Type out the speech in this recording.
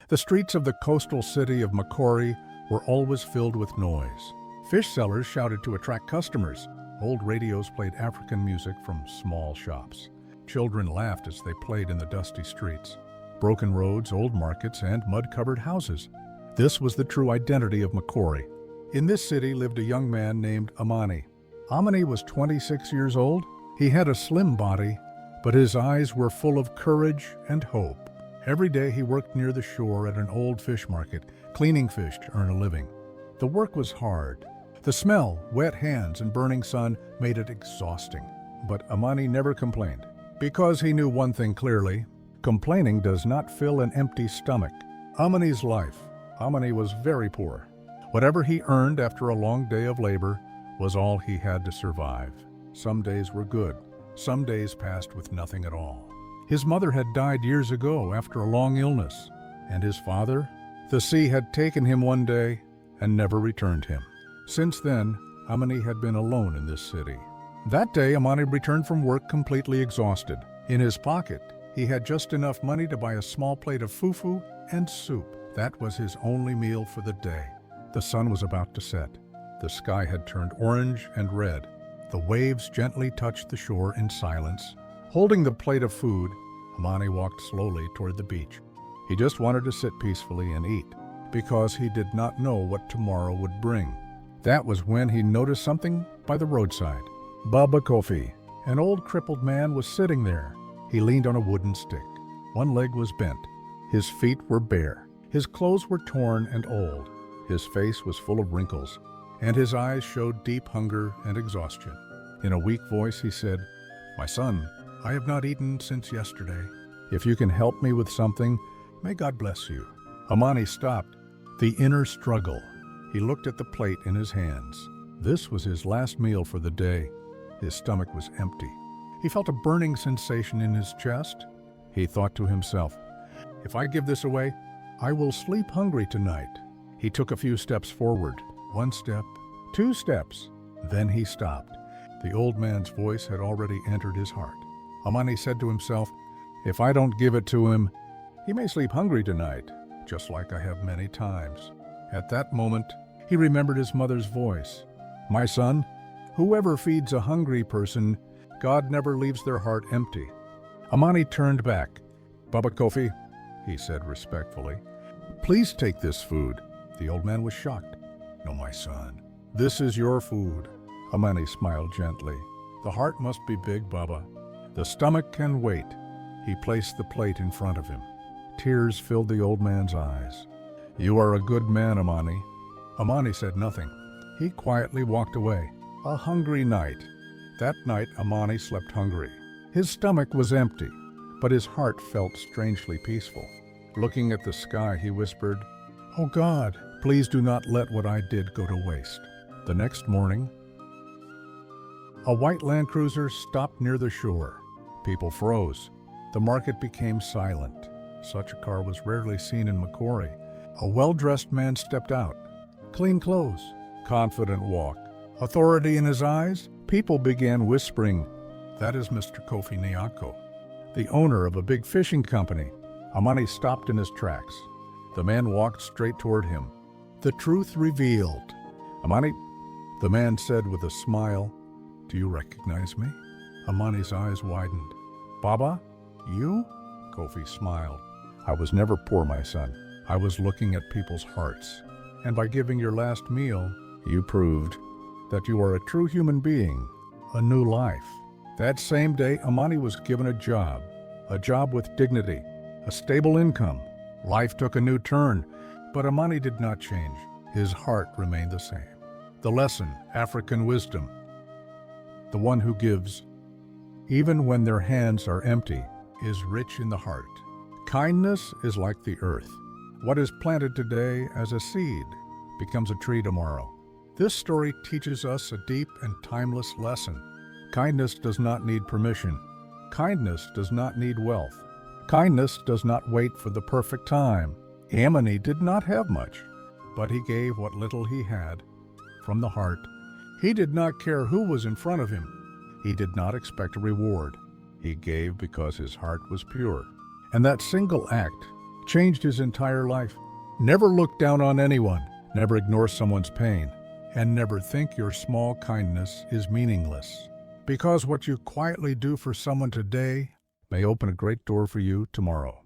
The streets of the coastal city of Macquarie were always filled with noise. Fish sellers shouted to attract customers. Old radios played African music from small shops. Children laughed as they played in the dusty streets. Broken roads, old markets, and mud-covered houses. This was the true identity of Macquarie. In this city lived a young man named Amani. Amani was 26 years old. He had a slim body, but his eyes were full of courage and hope. Every day he worked near the shore at an old fish market, cleaning fish to earn a living. The work was hard. The smell, wet hands, and burning sun made it exhausting. But Amani never complained, because he knew one thing clearly: complaining does not fill an empty stomach. Amani's life. Amani was very poor. Whatever he earned after a long day of labor was all he had to survive. Some days were good. Some days passed with nothing at all. His mother had died years ago after a long illness. And his father? The sea had taken him one day and never returned him. Since then, Amani had been alone in this city. That day, Amani returned from work completely exhausted. In his pocket, he had just enough money to buy a small plate of fufu and soup. That was his only meal for the day. The sun was about to set. The sky had turned orange and red. The waves gently touched the shore in silence. Holding the plate of food, Amani walked slowly toward the beach. He just wanted to sit peacefully and eat, because he did not know what tomorrow would bring. That was when he noticed something by the roadside. Baba Kofi, an old crippled man, was sitting there. He leaned on a wooden stick. One leg was bent. His feet were bare. His clothes were torn and old. His face was full of wrinkles, and his eyes showed deep hunger and exhaustion. In a weak voice he said, "My son, I have not eaten since yesterday. If you can help me with something, may God bless you." Amani stopped. The inner struggle. He looked at the plate in his hands. This was his last meal for the day. His stomach was empty. He felt a burning sensation in his chest. He thought to himself, "If I give this away, I will sleep hungry tonight." He took a few steps forward. 1 step, 2 steps. Then he stopped. The old man's voice had already entered his heart. Amani said to himself, "If I don't give it to him, he may sleep hungry tonight, just like I have many times." At that moment, he remembered his mother's voice. "My son, whoever feeds a hungry person, God never leaves their heart empty." Amani turned back. "Baba Kofi," he said respectfully, "please take this food." The old man was shocked. "No, my son. This is your food." Amani smiled gently. "The heart must be big, Baba. The stomach can wait." He placed the plate in front of him. Tears filled the old man's eyes. "You are a good man, Amani." Amani said nothing. He quietly walked away. A hungry night. That night, Amani slept hungry. His stomach was empty, but his heart felt strangely peaceful. Looking at the sky, he whispered, "Oh God, please do not let what I did go to waste." The next morning, a white Land Cruiser stopped near the shore. People froze. The market became silent. Such a car was rarely seen in Macquarie. A well-dressed man stepped out. Clean clothes, confident walk, authority in his eyes. People began whispering, "That is Mr. Kofi Nyako, the owner of a big fishing company." Amani stopped in his tracks. The man walked straight toward him. The truth revealed. "Amani," the man said with a smile, "do you recognize me?" Amani's eyes widened. "Baba, you?" Kofi smiled. "I was never poor, my son. I was looking at people's hearts. And by giving your last meal, you proved that you are a true human being, a new life." That same day, Amani was given a job with dignity, a stable income. Life took a new turn, but Amani did not change. His heart remained the same. The lesson, African wisdom. The one who gives, even when their hands are empty, is rich in the heart. Kindness is like the earth. What is planted today as a seed becomes a tree tomorrow. This story teaches us a deep and timeless lesson. Kindness does not need permission. Kindness does not need wealth. Kindness does not wait for the perfect time. Amani did not have much, but he gave what little he had from the heart. He did not care who was in front of him. He did not expect a reward. He gave because his heart was pure. And that single act changed his entire life. Never look down on anyone, never ignore someone's pain, and never think your small kindness is meaningless. Because what you quietly do for someone today may open a great door for you tomorrow.